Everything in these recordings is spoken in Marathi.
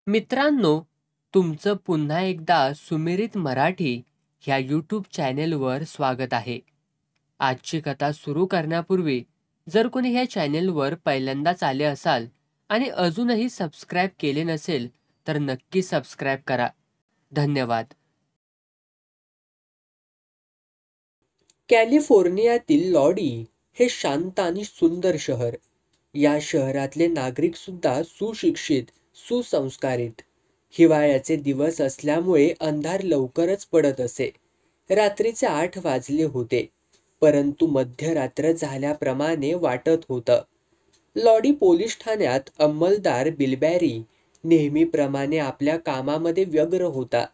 मित्रांनो, तुमचं पुन्हा एकदा सुमिरित मराठी ह्या यूट्यूब चॅनेलवर स्वागत आहे. आजची कथा सुरू करण्यापूर्वी जर कोणी ह्या चॅनेलवर पहिल्यांदाच आले असाल आणि अजूनही सबस्क्राईब केले नसेल तर नक्की सबस्क्राईब करा. धन्यवाद. कॅलिफोर्नियातील लॉडी हे शांत आणि सुंदर शहर. या शहरातले नागरिक सुद्धा सुशिक्षित, सुसंस्कारित. हिवाळ्याचे दिवस असल्यामुळे अंधार लवकरच पडत असे. रात्रीचे 8 वाजले होते, परंतु मध्यरात्र झाल्याप्रमाणे वाटत होतं. लॉडी पोलीस ठाण्यात अंमलदार बिलबॅरी नेहमीप्रमाणे आपल्या कामामध्ये व्यग्र होता.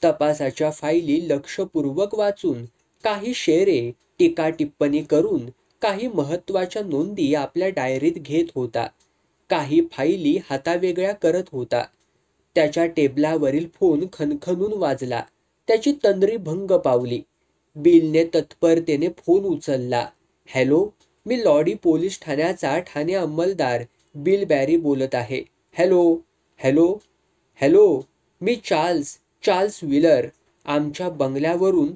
तपासाच्या फायली लक्षपूर्वक वाचून, काही शेरे टीका टिप्पणी करून, काही महत्त्वाच्या नोंदी आपल्या डायरीत घेत होता. काही फायली हातावेगळ्या करत होता. त्याच्या टेबलावरील फोन खणखणून वाजला. त्याची तंद्री भंग पावली. बिलने तत्परतेने फोन उचलला. हॅलो, मी लॉडी पोलीस ठाण्याचा ठाणे अंमलदार बिल बॅरी बोलत आहे. हॅलो हॅलो हॅलो, मी चार्ल्स व्हिलर आमच्या बंगल्यावरून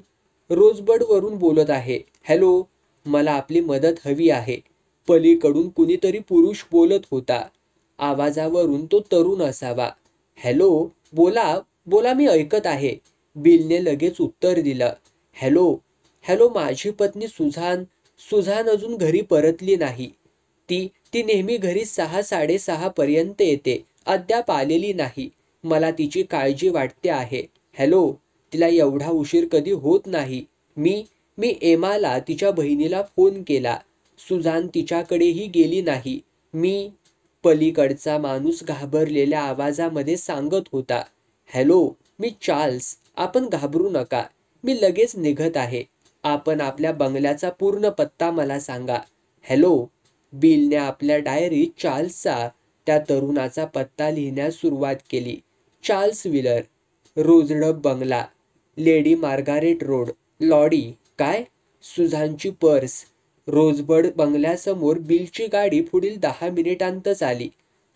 रोजबडवरून बोलत आहे. हॅलो, मला आपली मदत हवी आहे. पलीकडून कुणीतरी पुरुष बोलत होता. आवाजावरून तो तरुण असावा. हॅलो, बोला बोला, मी ऐकत आहे. बिलने लगेच उत्तर दिलं. हॅलो, माझी पत्नी सुझान अजून घरी परतली नाही. ती नेहमी घरी 6-6:30 पर्यंत येते. अद्याप आलेली नाही. मला तिची काळजी वाटते आहे. हॅलो, तिला एवढा उशीर कधी होत नाही. मी एमाला तिच्या बहिणीला फोन केला. सुझान तिच्याकडेही गेली नाही. पलीकडचा माणूस घाबरलेल्या आवाजामध्ये सांगत होता. हॅलो, मी चार्ल्स. आपण घाबरू नका. मी लगेच निघत आहे. आपण आपल्या बंगल्याचा पूर्ण पत्ता मला सांगा. हॅलो. बिलने आपल्या डायरीत चार्ल्सचा, त्या तरुणाचा पत्ता लिहिण्यास सुरुवात केली. चार्ल्स व्हिलर, रोजडब बंगला, लेडी मार्गारेट रोड, लॉडी. काय? सुझानची पर्स. रोजबड बंगल्यासमोर बिलची गाडी पुढील 10 मिनिटांतच आली.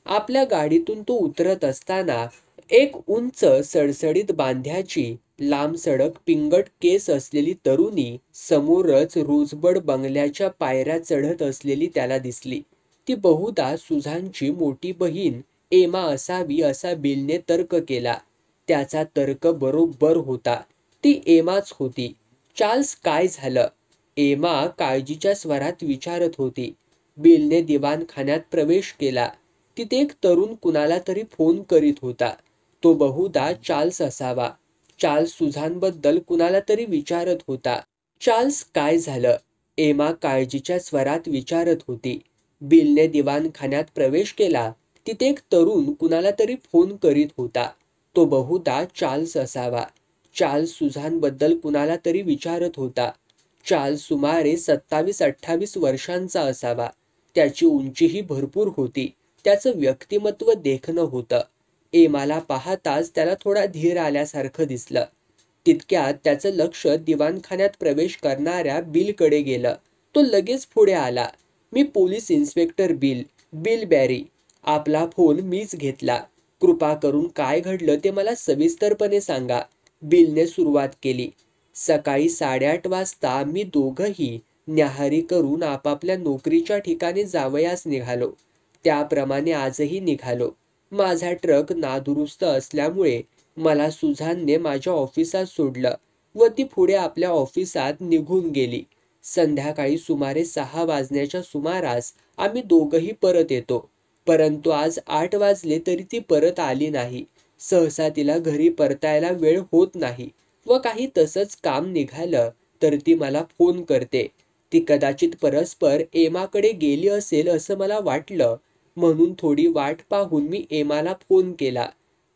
आपल्या गाडीतून तो उतरत असताना एक उंच सडसडीत बांध्याची, लांब सडक पिंगट केस असलेली तरुणी समोरच रोजबड बंगल्याच्या पायऱ्या चढत असलेली त्याला दिसली. ती बहुधा सुझानची मोठी बहीण एमा असावी असा बिलने तर्क केला. त्याचा तर्क बरोबर होता. ती एमाच होती. चार्ल्स, काय झालं? एमा काळजीच्या स्वरात विचारत होती. बिलने दिवाणखान्यात प्रवेश केला. तिथे एक तरुण कुणाला तरी फोन करीत होता. तो बहुधा चार्ल्स असावा. चार्ल्स सुझानबद्दल कुणाला तरी विचारत होता. चार्ल्स, काय झालं? एमा काळजीच्या स्वरात विचारत होती. बिलने दिवाणखान्यात प्रवेश केला. तिथे एक तरुण कुणाला तरी फोन करीत होता. तो बहुधा चार्ल्स असावा. चार्ल्स सुझानबद्दल कुणाला तरी विचारत होता. चार्ल्स सुमारे 27-28 वर्षांचा असावा. त्याची उंचीही भरपूर होती. त्याचं व्यक्तिमत्व देखणं होतं. एमाला पाहताच त्याला थोडा धीर आल्यासारखं दिसलं. तितक्यात त्याचं लक्ष दिवाणखान्यात प्रवेश करणाऱ्या बिलकडे गेलं. तो लगेच पुढे आला. मी पोलीस इन्स्पेक्टर बिल बॅरी. आपला फोन मीच घेतला. कृपा करून काय घडलं ते मला सविस्तरपणे सांगा. बिलने सुरुवात केली. सकाळी 8:30 वाजता आम्ही दोघंही न्याहारी करून आपापल्या नोकरीच्या ठिकाणी जावयास निघालो. त्याप्रमाणे आजही निघालो. माझा ट्रक नादुरुस्त असल्यामुळे मला सुझानने माझ्या ऑफिसात सोडलं व ती पुढे आपल्या ऑफिसात निघून गेली. संध्याकाळी सुमारे 6 वाजण्याच्या सुमारास आम्ही दोघंही परत येतो. परंतु आज 8 वाजले तरी ती परत आली नाही. सहसा तिला घरी परतायला वेळ होत नाही व काही तसंच काम निघालं तर ती मला फोन करते. ती कदाचित परस्पर एमाकडे गेली असेल असं मला वाटलं, म्हणून थोडी वाट पाहून मी एमाला फोन केला.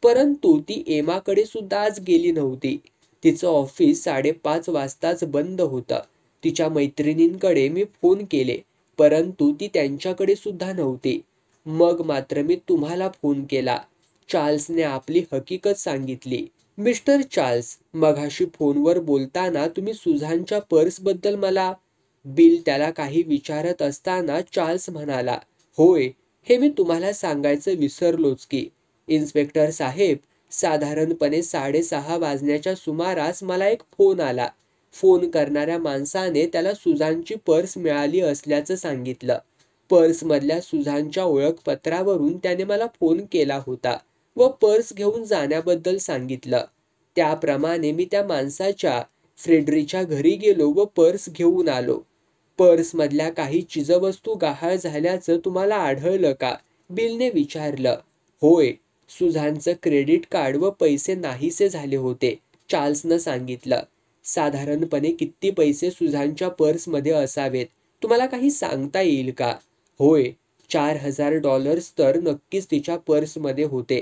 परंतु ती एमाकडे सुद्धा आज गेली नव्हती. तिचं ऑफिस 5:30 वाजताच बंद होतं. तिच्या मैत्रिणींकडे मी फोन केले, परंतु ती त्यांच्याकडे सुद्धा नव्हती. मग मात्र मी तुम्हाला फोन केला. चार्ल्सने आपली हकीकत सांगितली. मिस्टर चार्ल्स, मघाशी फोनवर बोलताना तुम्ही सुझानच्या पर्सबद्दल मला. बिल त्याला काही विचारत असताना चार्ल्स म्हणाला. होय, हे मी तुम्हाला सांगायचं विसरलोच की. इन्स्पेक्टर साहेब, साधारणपणे 6:30 वाजण्याच्या सुमारास मला एक फोन आला. फोन करणाऱ्या माणसाने त्याला सुझानची पर्स मिळाली असल्याचं सांगितलं. पर्समधल्या सुझानच्या ओळखपत्रावरून त्याने मला फोन केला होता व पर्स घेऊन जाण्याबद्दल सांगितलं. त्याप्रमाणे मी त्या माणसाच्या फ्रेडरीच्या घरी गेलो व पर्स घेऊन आलो. पर्समधल्या काही चीजवस्तू गहाळ झाल्याचं तुम्हाला आढळलं का? बिलने विचारलं. होय, सुझानचं क्रेडिट कार्ड व पैसे नाहीसे झाले होते, चार्ल्सनं सांगितलं. साधारणपणे किती पैसे सुझानच्या पर्समध्ये असावेत, तुम्हाला काही सांगता येईल का? होय, $4,000 तर नक्कीच तिच्या पर्समध्ये होते.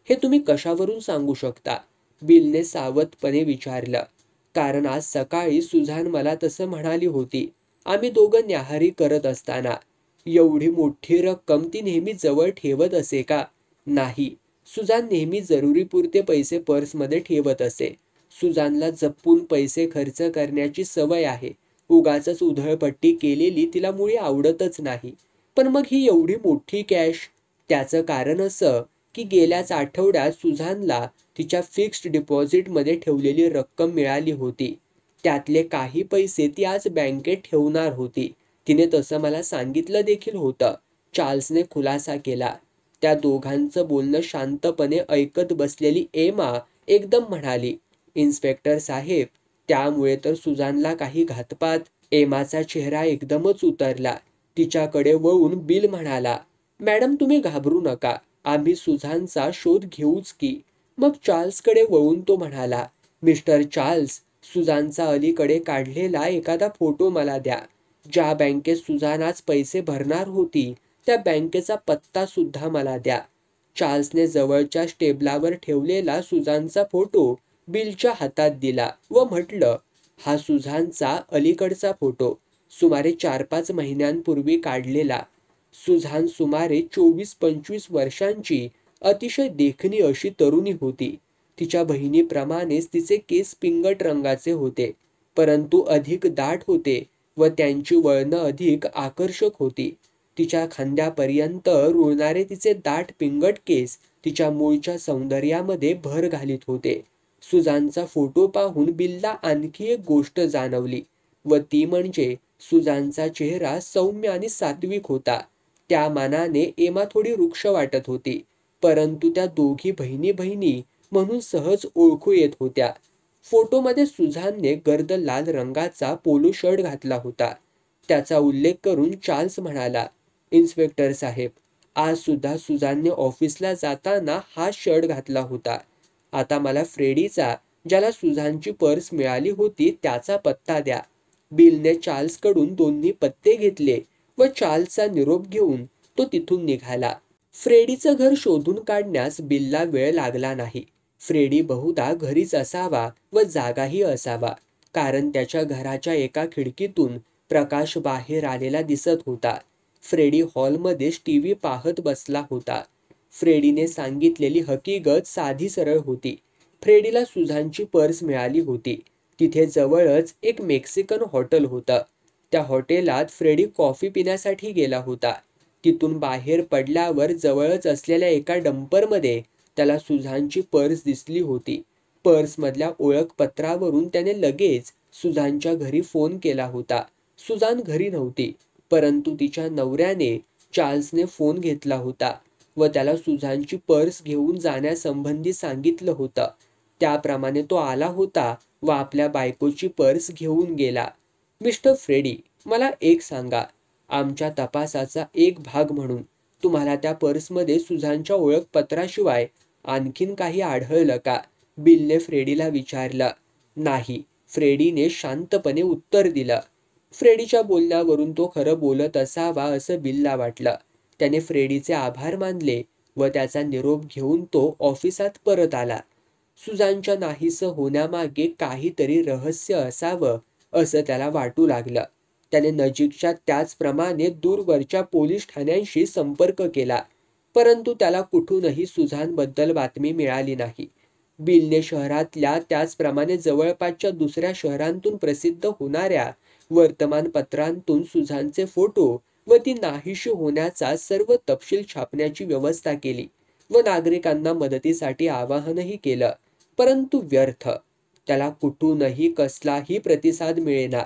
हे तुम्ही कशावरून सांगू शकता? बिलने सावधपणे विचारलं. कारण आज सकाळी सुझान मला तसं म्हणाली होती. आम्ही दोघं न्याहारी करत असताना. एवढी मोठी रक्कम ती नेहमी जवळ ठेवत असे का? नाही, सुझान नेहमी जरुरीपुरते पैसे पर्समध्ये ठेवत असे. सुझानला जपून पैसे खर्च करण्याची सवय आहे. उगाचच उधळपट्टी केलेली तिला मुळी आवडतच नाही. पण मग ही एवढी मोठी कॅश? त्याचं कारण असं की गेल्याच आठवड्यात सुझानला तिच्या फिक्स्ड डिपॉझिटमध्ये ठेवलेली रक्कम मिळाली होती. त्यातले काही पैसे ती आज बँकेत ठेवणार होती. तिने तसं मला सांगितलं देखील होतं, चार्ल्सने खुलासा केला. त्या दोघांचं बोलणं शांतपणे ऐकत बसलेली एमा एकदम म्हणाली, इन्स्पेक्टर साहेब, त्यामुळे तर सुझानला काही घातपात. एमाचा चेहरा एकदमच उतरला. तिच्याकडे वळून बिल म्हणाला, मॅडम तुम्ही घाबरू नका, आम्ही सुझानचा शोध घेऊच की. मग चार्ल्सकडे वळून तो म्हणाला, मिस्टर चार्ल्स, सुझानचा अलीकडे काढलेला एखादा फोटो मला द्या. ज्या बँकेत सुझान आज पैसे भरणार होती त्या बँकेचा पत्ता सुद्धा मला द्या. चार्ल्सने जवळच्या टेबलावर ठेवलेला सुझानचा फोटो बिलच्या हातात दिला व म्हटलं, हा सुझानचा अलीकडचा फोटो, सुमारे 4-5 महिन्यांपूर्वी काढलेला. सुझान सुमारे 24-25 वर्षांची अतिशय देखणी अशी तरुणी होती. तिच्या बहिणीप्रमाणेच तिचे केस पिंगट रंगाचे होते, परंतु अधिक दाट होते व त्यांची वळणं अधिक आकर्षक होती. तिच्या खांद्यापर्यंत रुळणारे तिचे दाट पिंगट केस तिच्या मूळच्या सौंदर्यामध्ये भर घालीत होते. सुझानचा फोटो पाहून बिलला आणखी एक गोष्ट जाणवली व ती म्हणजे सुझानचा चेहरा सौम्य आणि सात्विक होता. त्या मानाने एमा थोडी रुक्ष वाटत होती, परंतु त्या दोघी बहिणी म्हणून सहज ओळखू येत होत्या. फोटोमध्ये सुझानने गर्द लाल रंगाचा पोलो शर्ट घातला होता. त्याचा उल्लेख करून चार्ल्स म्हणाला, इन्स्पेक्टर साहेब, आज सुद्धा सुझानने ऑफिसला जाताना हा शर्ट घातला होता. आता मला फ्रेडीचा, ज्याला सुझानची पर्स मिळाली होती, त्याचा पत्ता द्या. बिलने चार्ल्सकडून दोन्ही पत्ते घेतले व चार्ल्सचा निरोप घेऊन तो तिथून निघाला. फ्रेडीचं घर शोधून काढण्यास बिलला वेळ लागला नाही. फ्रेडी बहुधा घरीच असावा व जागाही असावा, कारण त्याच्या घराच्या एका खिडकीतून प्रकाश बाहेर आलेला दिसत होता. फ्रेडी हॉलमध्येच टीव्ही पाहत बसला होता. फ्रेडीने सांगितलेली हकीकत साधी सरळ होती. फ्रेडीला सुझानची पर्स मिळाली होती. तिथे जवळच एक मेक्सिकन हॉटेल होतं. त्या हॉटेलात फ्रेडी कॉफी पिण्यासाठी गेला होता. तिथून बाहेर पडल्यावर जवळच असलेल्या एका डंपरमध्ये त्याला सुझानची पर्स दिसली होती. पर्समधल्या ओळखपत्रावरून त्याने लगेच सुझानच्या घरी फोन केला होता. सुझान घरी नव्हती, परंतु तिच्या नवऱ्याने चार्ल्सने फोन घेतला होता व त्याला सुझानची पर्स घेऊन जाण्यासंबंधी सांगितलं होतं. त्याप्रमाणे तो आला होता व आपल्या बायकोची पर्स घेऊन गेला. मिस्टर फ्रेडी, मला एक सांगा, आमच्या तपासाचा एक भाग म्हणून तुम्हाला त्या पर्समध्ये सुझानच्या ओळखपत्राशिवाय आणखीन काही आढळलं का? बिलने फ्रेडीला विचारलं. नाही, फ्रेडीने शांतपणे उत्तर दिलं. फ्रेडीच्या बोलण्यावरून तो खरं बोलत असावा असं बिलला वाटलं. त्याने फ्रेडीचे आभार मानले व त्याचा निरोप घेऊन तो ऑफिसात परत आला. सुझानच्या नाहीसं होण्यामागे काहीतरी रहस्य असावं असं त्याला वाटू लागलं. त्याने नजीकच्या त्याचप्रमाणे दूरवरच्या पोलीस ठाण्यांशी संपर्क केला, परंतु त्याला कुठूनही सुझानबद्दल बातमी मिळाली नाही. बिलने शहरातल्या त्याचप्रमाणे जवळपासच्या दुसऱ्या शहरांतून प्रसिद्ध होणाऱ्या वर्तमानपत्रांतून सुझानचे फोटो व ती नाहीशी होण्याचा सर्व तपशील छापण्याची व्यवस्था केली व नागरिकांना मदतीसाठी आवाहनही केलं, परंतु व्यर्थ. त्याला कुठूनही कसलाही प्रतिसाद मिळेना.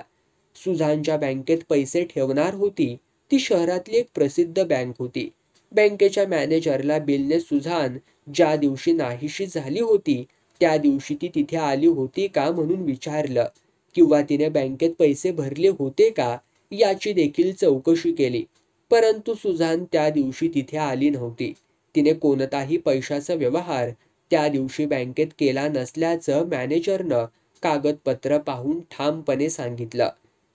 सुझानच्या बँकेत पैसे ठेवणार होती. ती शहरातली एक प्रसिद्ध बँक होती. बँकेच्या मॅनेजरला बिलने सुझान ज्या दिवशी नाहीशी झाली होती त्या दिवशी ती तिथे आली होती का म्हणून विचारलं, किंवा तिने बँकेत पैसे भरले होते का याची देखील चौकशी केली. परंतु सुझान त्या दिवशी तिथे आली नव्हती. तिने कोणताही पैशाचा व्यवहार त्या दिवशी बँकेत केला नसल्याचं मॅनेजरनं कागदपत्र पाहून ठामपणे सांगितलं.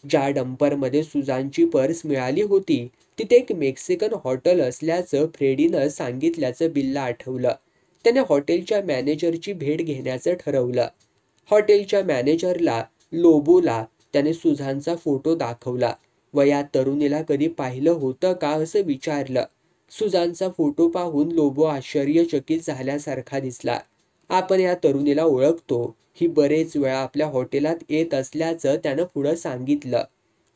ज्या डंपरमध्ये सुझानची पर्स मिळाली होती तिथे एक मेक्सिकन हॉटेल असल्याचं फ्रेडीनं सांगितल्याचं बिलला आठवलं. त्याने हॉटेलच्या मॅनेजरची भेट घेण्याचं ठरवलं. हॉटेलच्या मॅनेजरला लोबोला त्याने सुझानचा फोटो दाखवला व या तरुणीला कधी पाहिलं होतं का असं विचारलं. सुझानचा फोटो पाहून लोबो आश्चर्यचकित झाल्यासारखा दिसला. आपण या तरुणीला ओळखतो. ही बरेच वेळा आपल्या हॉटेलात येत असल्याचं त्यानं पुढं सांगितलं.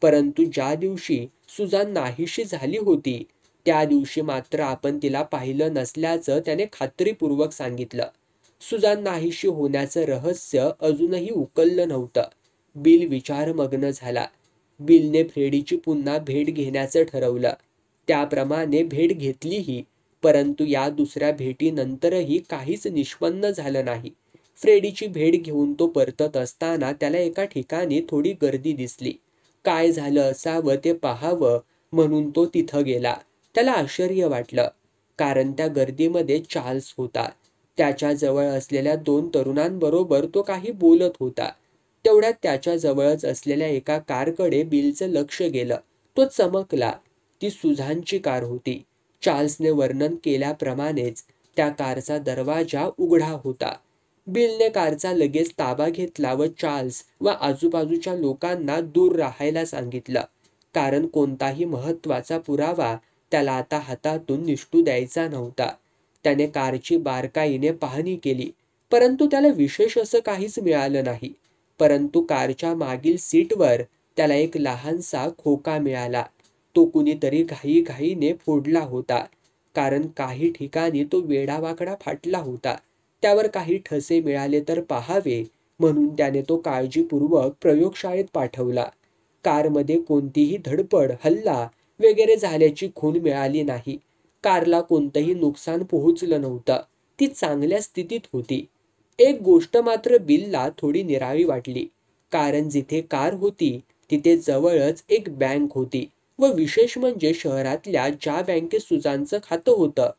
परंतु ज्या दिवशी सुझान नाहीशी झाली होती त्या दिवशी मात्र आपण तिला पाहिलं नसल्याचं त्याने खात्रीपूर्वक सांगितलं. सुझान नाहीशी होण्याचं रहस्य अजूनही उकललं नव्हतं. बिल विचारमग्न झाला. बिलने फ्रेडीची पुन्हा भेट घेण्याचं ठरवलं. त्याप्रमाणे भेट घेतलीही, परंतु या दुसऱ्या भेटीनंतरही काहीच निष्पन्न झालं नाही. फ्रेडीची भेट घेऊन तो परतत असताना त्याला एका ठिकाणी थोडी गर्दी दिसली. काय झालं असावं ते पाहावं म्हणून तो तिथं गेला. त्याला आश्चर्य वाटलं, कारण त्या गर्दीमध्ये चार्ल्स होता. त्याच्या जवळ असलेल्या 2 तरुणांबरोबर तो काही बोलत होता. तेवढ्यात त्याच्या जवळच असलेल्या एका कारकडे बिलचं लक्ष गेलं. तो चमकला. ती सुझानची कार होती. चार्ल्सने वर्णन केल्याप्रमाणेच त्या कारचा दरवाजा उघडा होता. बिलने कारचा लगेच ताबा घेतला व चार्ल्स व आजूबाजूच्या लोकांना दूर राहायला सांगितलं, कारण कोणताही महत्त्वाचा पुरावा त्याला आता हातातून निसटू द्यायचा नव्हता. त्याने कारची बारकाईने पाहणी केली, परंतु त्याला विशेष असं काहीच मिळालं नाही. परंतु कारच्या मागील सीटवर त्याला एक लहानसा खोका मिळाला. तो कुणीतरी घाईघाईने फोडला होता, कारण काही ठिकाणी तो वेडावाकडा फाटला होता. त्यावर काही ठसे मिळाले तर पाहावे म्हणून त्याने तो काळजीपूर्वक प्रयोगशाळेत पाठवला. कारमध्ये कोणतीही धडपड, हल्ला वगैरे झाल्याची खूण मिळाली नाही. कारला कोणतंही नुकसान पोहोचलं नव्हतं. ती चांगल्या स्थितीत होती. एक गोष्ट मात्र बिलला थोडी निराळी वाटली, कारण जिथे कार होती तिथे जवळच एक बँक होती व विशेष म्हणजे शहरातल्या ज्या बँकेत सुझानचं खातं होतं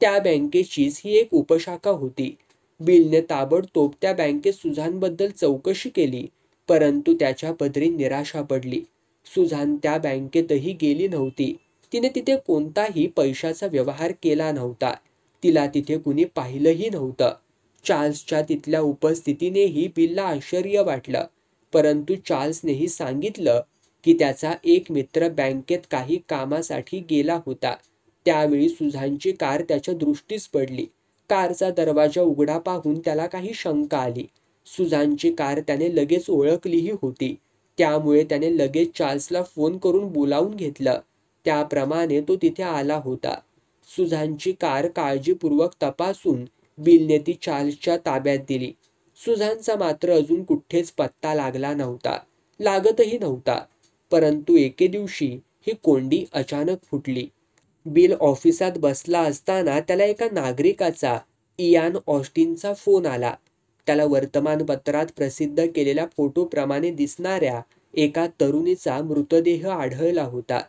त्या बँकेचीच ही एक उपशाखा होती. बिलने ताबडतोब त्या बँकेत सुझानबद्दल चौकशी केली, परंतु त्याच्या पदरी निराशा पडली. सुझान त्या बँकेतही गेली नव्हती. तिने तिथे कोणताही पैशाचा व्यवहार केला नव्हता. तिला तिथे कुणी पाहिलंही नव्हतं. चार्ल्सच्या तिथल्या उपस्थितीनेही बिलला आश्चर्य वाटलं, परंतु चार्ल्सनेही सांगितलं की त्याचा एक मित्र बँकेत काही कामासाठी गेला होता. त्यावेळी सुझानची कार त्याच्या दृष्टीस पडली. कारचा दरवाजा उघडा पाहून त्याला काही शंका आली. सुझानची कार त्याने लगेच ओळखलीही होती. त्यामुळे त्याने लगेच चार्ल्सला फोन करून बोलावून घेतलं. त्याप्रमाणे तो तिथे आला होता. सुझानची कार काळजीपूर्वक तपासून बिलने ती चार्ल्सच्या ताब्यात दिली. सुझानचा मात्र अजून कुठेच पत्ता लागला नव्हता, लागतही नव्हता. परंतु एके दिवशी ही कोंडी अचानक फुटली. बिल ऑफिसात बसला असताना त्याला एका नागरिकाचा, इयान ऑस्टिनचा फोन आला. त्याला वर्तमानपत्रात प्रसिद्ध केलेल्या फोटोप्रमाणे दिसणाऱ्या एका तरुणीचा मृतदेह आढळला होता.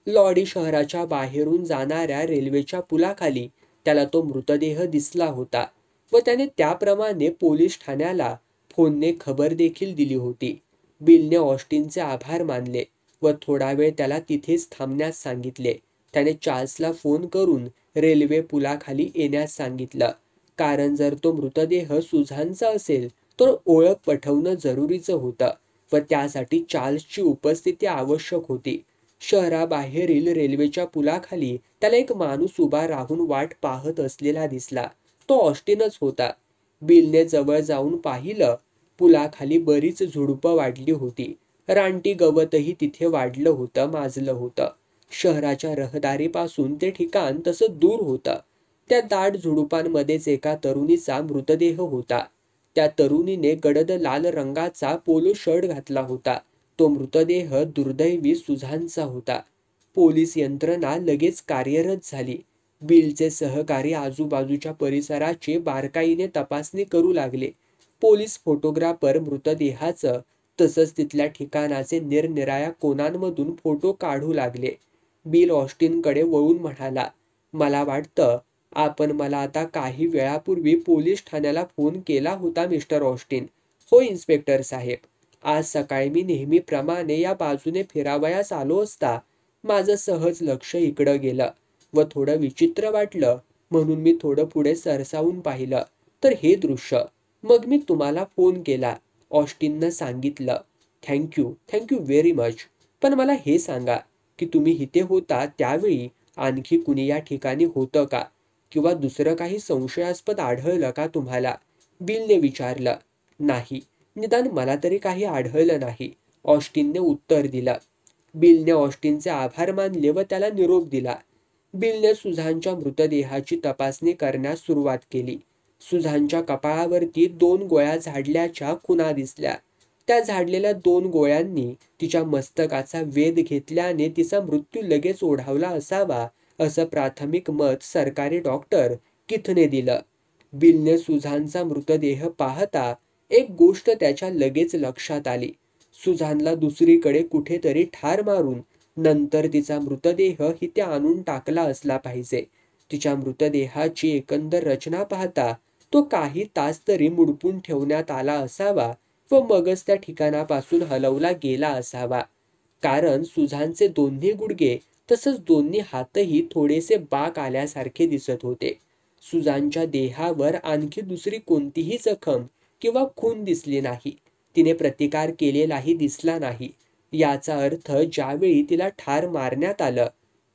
लॉडी शहराच्या बाहेरून जाणाऱ्या रेल्वेच्या पुलाखाली त्याला तो मृतदेह दिसला होता व त्याने त्याप्रमाणे पोलीस ठाण्याला फोनने खबर देखील दिली होती. बिलने ऑस्टिनचे आभार मानले व थोडा वेळ त्याला तिथेच थांबण्यास सांगितले. त्याने चार्ल्सला फोन करून रेल्वे पुलाखाली येण्यास सांगितलं, कारण जर तो मृतदेह सुझानचा असेल तर ओळख पटवणं जरुरीचं होतं व त्यासाठी चार्ल्सची उपस्थिती आवश्यक होती. शहराबाहेरील रेल्वेच्या पुलाखाली त्याला एक माणूस उभा राहून वाट पाहत असलेला दिसला. तो ऑस्टिनच होता. बिलने जवळ जाऊन पाहिलं. पुलाखाली बरीच झुडपं वाढली होती. रानटी गवतही तिथे वाढलं होतं, माजलं होतं. शहराच्या रहदारीपासून ते ठिकाण तसं दूर होतं. त्या दाट झुडुपांमध्येच एका तरुणीचा मृतदेह होता. त्या तरुणीने गडद लाल रंगाचा पोलो शर्ट घातला होता. तो मृतदेह दुर्दैवी सुझानचा होता. पोलीस यंत्रणा लगेच कार्यरत झाली. बिलचे सहकारी आजूबाजूच्या परिसराची बारकाईने तपासणी करू लागले. पोलीस फोटोग्राफर मृतदेहाचं तसंच तिथल्या ठिकाणाचे निरनिराळ्या कोनांमधून फोटो काढू लागले. बिल ऑस्टिनकडे वळून म्हणाला, मला वाटतं आपण मला आता काही वेळापूर्वी पोलीस ठाण्याला फोन केला होता मिस्टर ऑस्टिन. हो इन्स्पेक्टर साहेब. आज सकाळी मी नेहमीप्रमाणे या बाजूने फिरावयास आलो असता माझं सहज लक्ष इकडं गेलं व थोडं विचित्र वाटलं म्हणून मी थोडं पुढे सरसावून पाहिलं तर हे दृश्य. मग मी तुम्हाला फोन केला, ऑस्टिननं सांगितलं. Thank you very much. पण मला हे सांगा की तुम्ही इथे होता त्यावेळी आणखी कुणी या ठिकाणी होतं का? किंवा दुसरं काही संशयास्पद आढळलं का तुम्हाला? बिलने विचारलं. नाही, निदान मला तरी काही आढळलं नाही, ऑस्टिनने उत्तर दिलं. बिलने ऑस्टिनचे आभार मानले व त्याला निरोप दिला. बिलने सुझानच्या मृतदेहाची तपासणी करण्यास सुरुवात केली. सुझानच्या कपाळावरती 2 गोळ्या झाडल्याच्या खुणा दिसल्या. त्या झाडलेल्या 2 गोळ्यांनी तिच्या मस्तकाचा वेध घेतल्याने तिचा मृत्यू लगेच ओढावला असावा असं प्राथमिक मत सरकारी डॉक्टर किथने दिलं. बिलने सुझानचा मृतदेह पाहता एक गोष्ट त्याच्या लगेच लक्षात आली. सुझानला दुसरीकडे कुठेतरी ठार मारून नंतर तिचा मृतदेह इथे आणून टाकला असला पाहिजे. तिच्या मृतदेहाची एकंदर रचना पाहता तो काही तास तरी मुडपून ठेवण्यात आला असावा व मगच त्या ठिकाणापासून हलवला गेला असावा. कारण सुझानचे दोन्ही गुडघे तसंच दोन्ही हातही थोडेसे बाक आल्यासारखे दिसत होते. सुझानच्या देहावर आणखी दुसरी कोणतीही जखम किंवा खून दिसली नाही. तिने प्रतिकार केलेलाही दिसला नाही. याचा अर्थ ज्यावेळी तिला ठार मारण्यात आलं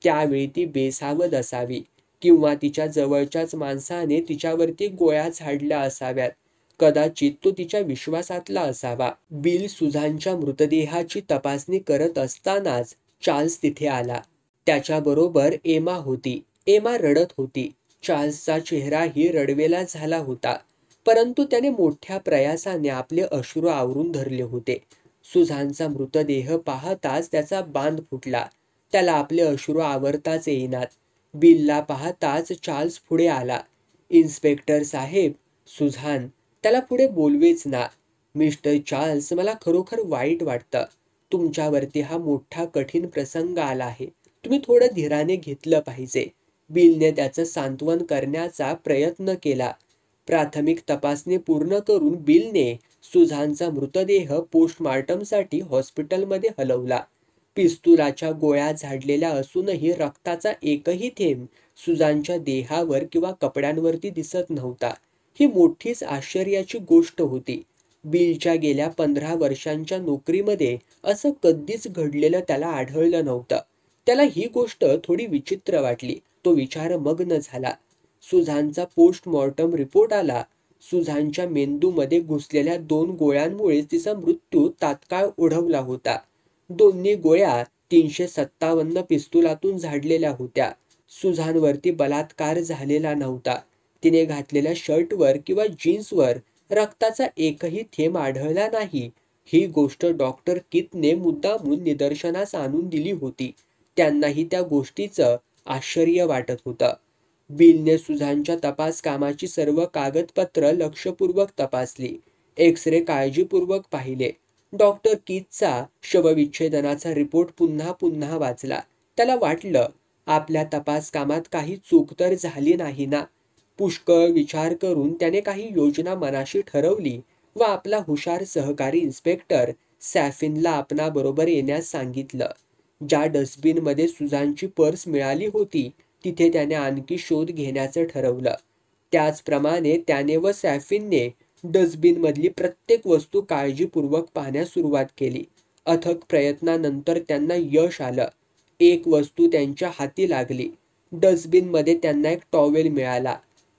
त्यावेळी ती बेसावध असावी किंवा तिच्या जवळच्याच माणसाने तिच्यावरती गोळ्या झाडल्या असाव्यात. कदाचित तो तिच्या विश्वासातला असावा. बिल सुझानच्या मृतदेहाची तपासणी करत असतानाच चार्ल्स तिथे आला. त्याच्याबरोबर एमा होती. एमा रडत होती. चार्ल्सचा चेहराही रडवेला झाला होता, परंतु त्याने मोठ्या प्रयासाने आपले अश्रू आवरून धरले होते. सुझानचा मृतदेह पाहताच त्याचा बांध फुटला. त्याला आपले अश्रू आवरताच येईनात. बिलला पाहताच चार्ल्स पुढे आला. इन्स्पेक्टर साहेब, सुझान. त्याला पुढे बोलवेच ना. मिस्टर चार्ल्स, मला खरोखर वाईट वाटतं. तुमच्यावरती हा मोठा कठीण प्रसंग आला आहे. तुम्ही थोडं धीराने घेतलं पाहिजे. बिलने त्याचं सांत्वन करण्याचा प्रयत्न केला. प्राथमिक तपासणी पूर्ण करून बिलने सुझानचा मृतदेह पोस्टमॉर्टमसाठी हॉस्पिटलमध्ये हलवला. पिस्तुलाच्या गोळ्या झाडलेल्या असूनही रक्ताचा एकही थेंब सुझानच्या देहावर किंवा कपड्यांवरती दिसत नव्हता. ही मोठीच आश्चर्याची गोष्ट होती. बिलच्या गेल्या 15 वर्षांच्या नोकरीमध्ये असं कधीच घडलेलं त्याला आढळलं नव्हतं. त्याला ही गोष्ट थोडी विचित्र वाटली. तो विचारमग्न झाला. सुझानचा पोस्टमॉर्टम रिपोर्ट आला. सुझानच्या मेंदूमध्ये घुसलेल्या 2 गोळ्यांमुळे तिचा मृत्यू तात्काळ ओढवला होता. दोन्ही गोळ्या 357 पिस्तुलातून झाडलेल्या होत्या. सुझानवरती बलात्कार झालेला नव्हता. तिने घातलेल्या शर्टवर किंवा जीन्सवर रक्ताचा एकही थेंब आढळला नाही. ही गोष्ट डॉक्टर किथने मुद्दामून निदर्शनास आणून दिली होती. त्यांनाही त्या गोष्टीचं आश्चर्य वाटत होतं. बिलने सुझानच्या तपास कामाची सर्व कागदपत्र लक्षपूर्वक तपासली. एक्स-रे काळजीपूर्वक पाहिले. डॉक्टर किथचा शवविच्छेदनाचा रिपोर्ट पुन्हा पुन्हा वाचला. त्याला वाटलं, आपल्या तपास कामात काही चूक तर झाली नाही ना. पुष्कळ विचार करून त्याने काही योजना मनाशी ठरवली व आपला हुशार सहकारी इन्स्पेक्टर सॅफिनला आपणाबरोबर येण्यास सांगितलं. ज्या डस्टबिनमध्ये सुझानची पर्स मिळाली होती तिथे त्याने आणखी शोध घेण्याचं ठरवलं. त्याचप्रमाणे त्याने व सॅफिनने डस्टबिनमधली प्रत्येक वस्तू काळजीपूर्वक पाहण्यास सुरुवात केली. अथक प्रयत्नानंतर त्यांना यश आलं. एक वस्तू त्यांच्या हाती लागली. डस्टबिनमध्ये त्यांना एक टॉवेल मिळाला.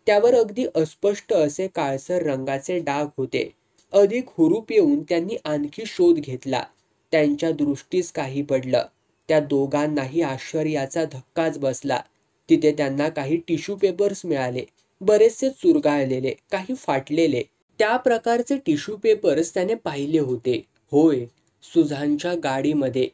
त्यावर अगदी अस्पष्ट असे काळसर रंगाचे डाग होते. अधिक हुरूप येऊन त्यांनी आणखी शोध घेतला. त्यांच्या दृष्टीस काही पडलं. त्या दोघांनाही आश्चर्याचा धक्काच बसला. तिथे त्यांना काही टिश्यू पेपर्स मिळाले, बरेचसे चुरगाळलेले, काही फाटलेले. त्या प्रकारचे टिश्यू पेपर्स त्याने पाहिले होते. होय, सुझानच्या गाडीमध्ये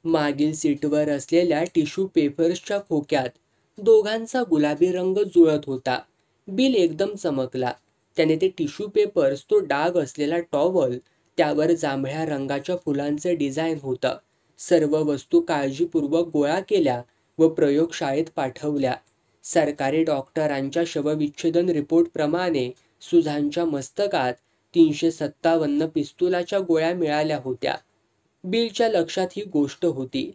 मागील सीटवर असलेल्या टिश्यू पेपर्सच्या खोक्यात दोघांचा गुलाबी रंग जुळत होता. बिल एकदम चमकला. त्याने ते टिश्यू पेपर्स, तो डाग असलेला टॉवल, त्यावर जांभळ्या रंगाच्या फुलांचं डिझाईन होतं, सर्व वस्तू काळजीपूर्वक गोळा केल्या व प्रयोगशाळेत पाठवल्या. सरकारी डॉक्टरांच्या शवविच्छेदन रिपोर्टप्रमाणे सुझानच्या मस्तकात 357 पिस्तुलाच्या गोळ्या मिळाल्या होत्या. बिलच्या लक्षात ही गोष्ट होती.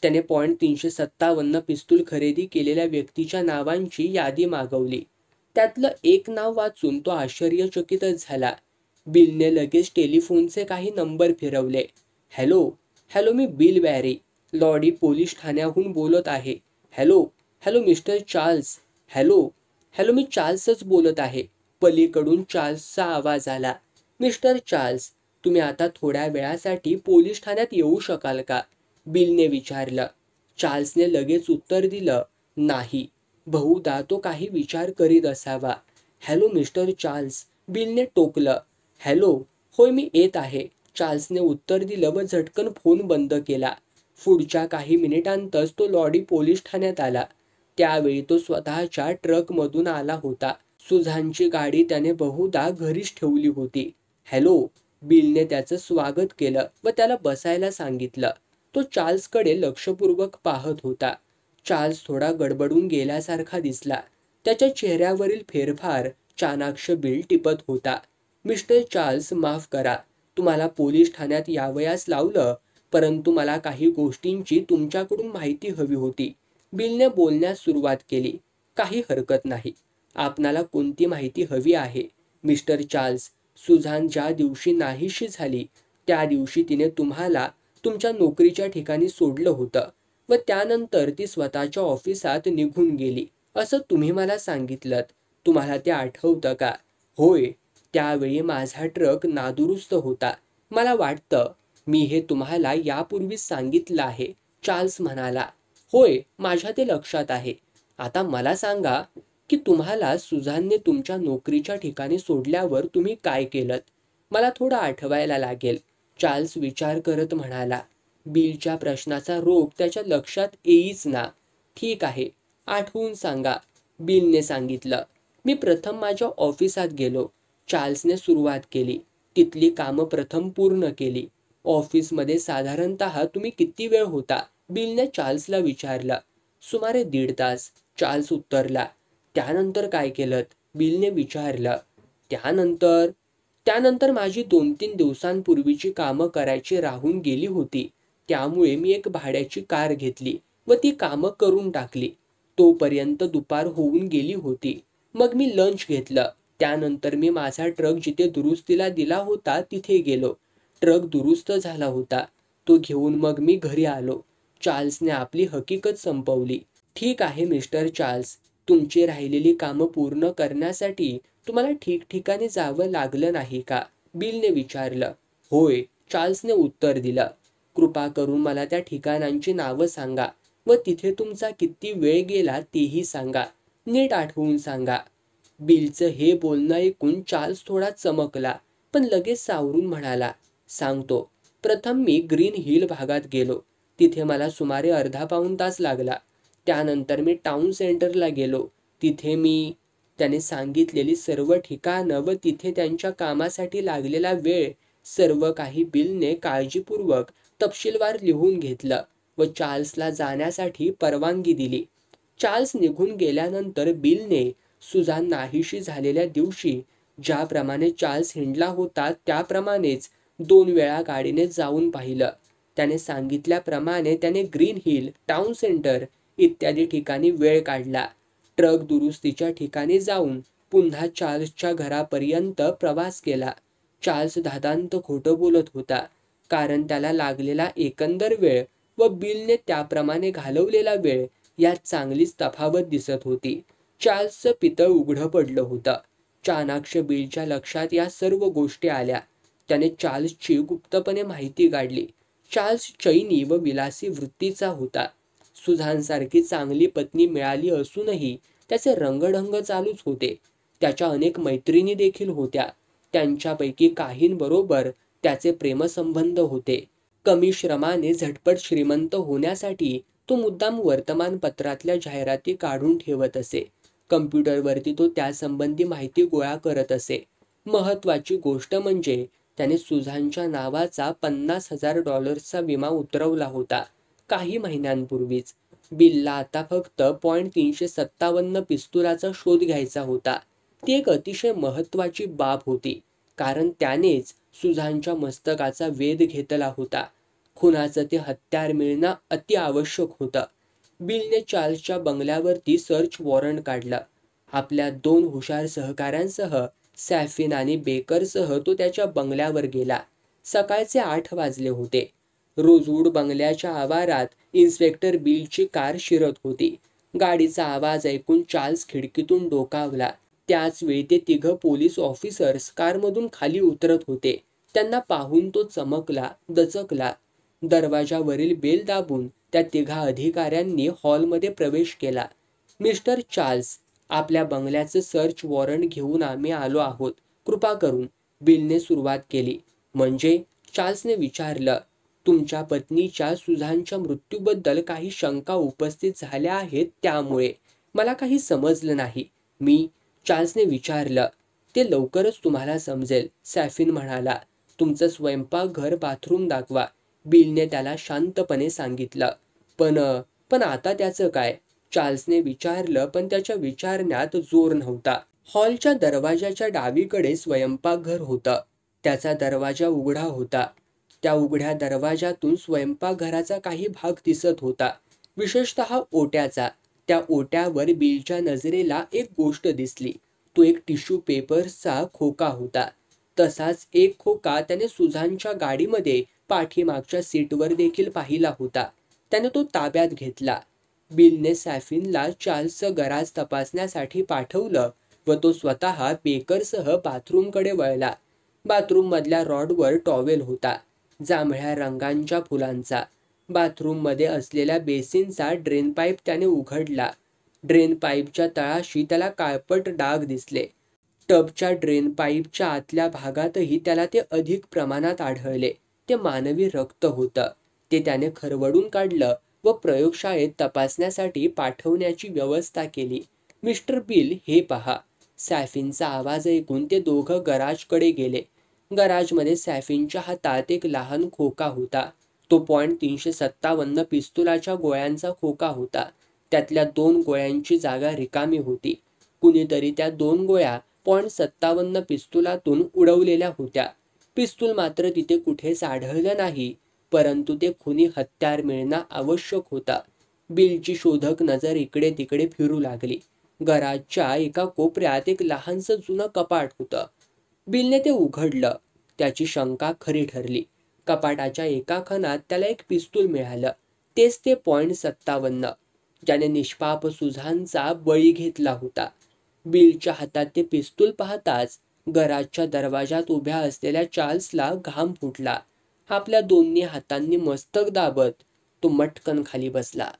त्याने .357 पिस्तूल खरेदी केलेल्या व्यक्तीच्या नावांची यादी मागवली. त्यातलं एक नाव वाचून तो आश्चर्यचकितच झाला. बिलने लगेच टेलिफोनचे काही नंबर फिरवले. हॅलो, हॅलो, मी बिल बॅरी, लॉडी पोलीस ठाण्याहून बोलत आहे. Hello, hello mister Charles. Hello, hello, मी चार्ल्सच बोलत आहे. पलीकडून चार्ल्सचा आवाज आला. मिस्टर चार्ल्स, तुम्ही आता थोड्या वेळासाठी पोलीस ठाण्यात येऊ शकाल का? बिलने विचारलं. चार्ल्सने लगेच उत्तर दिलं, नाही. बहुधा तो काही विचार करीत असावा. हॅलो मिस्टर चार्ल्स, बिलने टोकलं. हॅलो, होय मी येत आहे, चार्ल्सने उत्तर दिलं व झटकन फोन बंद केला. पुढच्या काही मिनिटांतच तो लॉडी पोलीस ठाण्यात आला. त्यावेळी तो स्वतःच्या ट्रकमधून आला होता. सुझानची गाडी त्याने बहुधा घरीच ठेवली होती. हॅलो, बिलने त्याचं स्वागत केलं व त्याला बसायला सांगितलं. तो चार्ल्सकडे लक्षपूर्वक पाहत होता. चार्ल्स थोडा गडबडून गेल्यासारखा दिसला. त्याच्या चेहऱ्यावरील फेरफार चाणाक्ष बिल टिपत होता. मिस्टर चार्ल्स, माफ करा, तुम्हाला पोलीस ठाण्यात यावयास लावलं, परंतु मला काही गोष्टींची तुमच्याकडून माहिती हवी होती. बिलने बोलण्यास सुरुवात केली. काही हरकत नाही. आपणाला कोणती माहिती हवी आहे? मिस्टर चार्ल्स, सुझान ज्या दिवशी नाहीशी झाली त्या दिवशी तिने तुम्हाला तुमच्या नोकरीच्या ठिकाणी सोडलं होतं व त्यानंतर ती स्वतःच्या ऑफिसात निघून गेली असं तुम्ही मला सांगितलं. तुम्हाला ते आठवतं का? होय, त्यावेळी माझा ट्रक नादुरुस्त होता. मला वाटतं मी हे तुम्हाला यापूर्वीच सांगितलं आहे, चार्ल्स म्हणाला. होय, माझ्या ते लक्षात आहे. आता मला सांगा की तुम्हाला सुझानने तुमच्या नोकरीच्या ठिकाणी सोडल्यावर तुम्ही काय केलं? मला थोडं आठवायला लागेल, चार्ल्स विचार करत म्हणाला. बिलच्या प्रश्नाचा रोग त्याच्या लक्षात येईच ना. ठीक आहे, आठवून सांगा, बिलने सांगितलं. मी प्रथम माझ्या ऑफिसात गेलो, चार्ल्सने सुरुवात केली. तिथली कामं प्रथम पूर्ण केली. ऑफिसमध्ये साधारणतः तुम्ही किती वेळ होता? बिलने चार्ल्सला विचारलं. सुमारे 1.5 तास, चार्ल्स उत्तरला. त्यानंतर काय केलं? बिलने विचारलं. त्यानंतर माझी 2-3 दिवसांपूर्वीची कामं करायची राहून गेली होती. त्यामुळे मी एक भाड्याची कार घेतली व ती कामं करून टाकली. तोपर्यंत दुपार होऊन गेली होती. मग मी लंच घेतलं. त्यानंतर मी माझा ट्रक जिथे दुरुस्तीला दिला होता तिथे गेलो. ट्रक दुरुस्त झाला होता. तो घेऊन मग मी घरी आलो. चार्ल्सने आपली हकीकत संपवली. ठीक आहे मिस्टर चार्ल्स, तुमची राहिलेली कामं पूर्ण करण्यासाठी तुम्हाला ठिकठिकाणी जावं लागलं नाही का? बिलने विचारलं. होय, चार्ल्सने उत्तर दिलं. कृपा करून मला त्या ठिकाणांची नावं सांगा व तिथे तुमचा किती वेळ गेला तेही सांगा. नीट आठवून सांगा. बिलचं हे बोलणं ऐकून चार्ल्स थोडा चमकला, पण लगेच सावरून म्हणाला, सांगतो. प्रथम मी ग्रीन हिल भागात गेलो. तिथे मला सुमारे अर्धा पाऊण तास लागला. त्यानंतर मी टाउन सेंटरला गेलो. तिथे मी त्याने सांगितलेली सर्व ठिकाणं व तिथे त्यांच्या कामासाठी लागलेला वेळ सर्व काही बिलने काळजीपूर्वक तपशीलवार लिहून घेतलं व चार्ल्सला जाण्यासाठी परवानगी दिली. चार्ल्स निघून गेल्यानंतर बिलने सुझान नाहीशी झालेल्या दिवशी ज्याप्रमाणे चार्ल्स हिंडला होता त्याप्रमाणेच 2 वेळा गाडीने जाऊन पाहिलं. त्याने सांगितल्याप्रमाणे त्याने ग्रीन हिल, टाउन सेंटर इत्यादी ठिकाणी वेळ काढला. ट्रक दुरुस्तीच्या ठिकाणी जाऊन पुन्हा चार्ल्सच्या घरापर्यंत प्रवास केला. चार्ल्स धादांत खोटं बोलत होता, कारण त्याला लागलेला एकंदर वेळ व बिलने त्याप्रमाणे घालवलेला वेळ यात चांगलीच तफावत दिसत होती. चार्ल्सचं पितळ उघडं पडलं होतं. चाणाक्ष बिलच्या लक्षात या सर्व गोष्टी आल्या. त्याने चार्ल्सची गुप्तपणे माहिती काढली. चार्ल्स चैनी व विलासी वृत्तीचा होता. सुझानसारखी चांगली पत्नी मिळाली असूनही त्याचे रंगढंग चालूच होते. त्याच्या अनेक मैत्रिणी देखील होत्या. त्यांच्यापैकी काहींबरोबर त्याचे प्रेमसंबंध होते. कमी श्रमाने झटपट श्रीमंत होण्यासाठी तो मुद्दाम वर्तमानपत्रातल्या जाहिराती काढून ठेवत असे. कम्प्युटरवरती तो त्यासंबंधी माहिती गोळा करत असे. महत्त्वाची गोष्ट म्हणजे त्याने सुझानच्या नावाचा $50,000चा विमा उतरवला होता काही महिन्यांपूर्वीच. बिलला आता फक्त .357 पिस्तुलाचा शोध घ्यायचा होता. ती एक अतिशय महत्त्वाची बाब होती, कारण त्यानेच सुझानच्या मस्तकाचा वेध घेतला होता. खुनाचं ते हत्यार मिळणं अति आवश्यक होतं. बिलने चार्ल्सच्या बंगल्यावरती सर्च वॉरंट काढलं. आपल्या 2 हुशार सहकाऱ्यांसह सॅफिन आणि बेकरसह तो त्याच्या बंगल्यावर गेला. सकाळचे 8 वाजले होते. रोजवूड बंगल्याच्या आवारात इन्स्पेक्टर बिलची कार शिरत होती. गाडीचा आवाज ऐकून चार्ल्स खिडकीतून डोकावला. त्याच वेळी ते 3 पोलीस ऑफिसर्स कारमधून खाली उतरत होते. त्यांना पाहून तो चमकला, दचकला. दरवाजावरील बेल दाबून त्या 3 अधिकाऱ्यांनी हॉलमध्ये प्रवेश केला. मिस्टर चार्ल्स, आपल्या बंगल्याचं सर्च वॉरंट घेऊन आम्ही आलो आहोत. कृपा करून, बिलने सुरुवात केली. म्हणजे? चार्ल्सने विचारलं. तुमच्या पत्नीच्या सुझानच्या मृत्यूबद्दल काही शंका उपस्थित झाल्या आहेत त्यामुळे. मला काही समजलं नाही. चार्ल्सने विचारलं. ते लवकरच तुम्हाला समजेल, सॅफिन म्हणाला. तुमचं स्वयंपाकघर, बाथरूम दाखवा, बिलने त्याला शांतपणे सांगितलं. पण आता त्याचं काय? चार्ल्सने विचारलं, पण त्याच्या विचारण्यात जोर नव्हता. हॉलच्या दरवाजाच्या डावीकडे स्वयंपाकघर होतं. त्याचा दरवाजा उघडा होता. त्या उघड्या दरवाजातून स्वयंपाकघराचा काही भाग दिसत होता, विशेषतः ओट्याचा. त्या ओट्यावर बिलच्या नजरेला एक गोष्ट दिसली. तो एक टिश्यू पेपर्सचा खोका होता. तसाच एक खोका त्याने सुझानच्या गाडीमध्ये पाठीमागच्या सीटवर देखील पाहिला होता. त्याने तो ताब्यात घेतला. बिलने सॅफिनला चार्ल्सचं गराज तपासण्यासाठी पाठवलं व तो स्वतः बेकरसह बाथरूमकडे वळला. बाथरूममधल्या रॉडवर टॉवेल होता, जांभळ्या रंगाच्या फुलांचा. बाथरूममध्ये असलेल्या बेसिनचा ड्रेन पाईप त्याने उघडला. ड्रेन पाईपच्या तळाशी त्याला काळपट डाग दिसले. टबच्या ड्रेन पाईपच्या आतल्या भागातही त्याला ते अधिक प्रमाणात आढळले. ते मानवी रक्त होतं. ते त्याने खरवडून काढलं व प्रयोगशाळेत तपासण्यासाठी पाठवण्याची व्यवस्था केली. मिस्टर बिल, हे पहा. सॅफिनचा आवाज ऐकून ते दोघं गराजकडे गेले. गराजमध्ये सॅफिनच्या हातात एक लहान खोका होता. तो .357 पिस्तुलाच्या गोळ्यांचा खोका होता. त्यातल्या 2 गोळ्यांची जागा रिकामी होती. कुणीतरी त्या 2 गोळ्या .57 पिस्तुलातून उडवलेल्या होत्या. पिस्तूल मात्र तिथे कुठेच आढळलं नाही, परंतु ते खुनी हत्यार मिळणं आवश्यक होतं. बिलची शोधक नजर इकडे तिकडे फिरू लागली. गराजच्या एका कोपऱ्यात एक लहानसं जुनं कपाट होतं. बिलने ते उघडलं. त्याची शंका खरी ठरली. कपाटाच्या एका खणात त्याला एक पिस्तूल मिळालं. तेच ते .57 ज्याने निष्पाप सुझानचा बळी घेतला होता. बिलच्या हातात ते पिस्तूल पाहताच गराजच्या दरवाजात उभ्या असलेल्या चार्ल्सला घाम फुटला. आपल्या दोन्ही हातांनी मस्तक दाबत तो मटकन खाली बसला.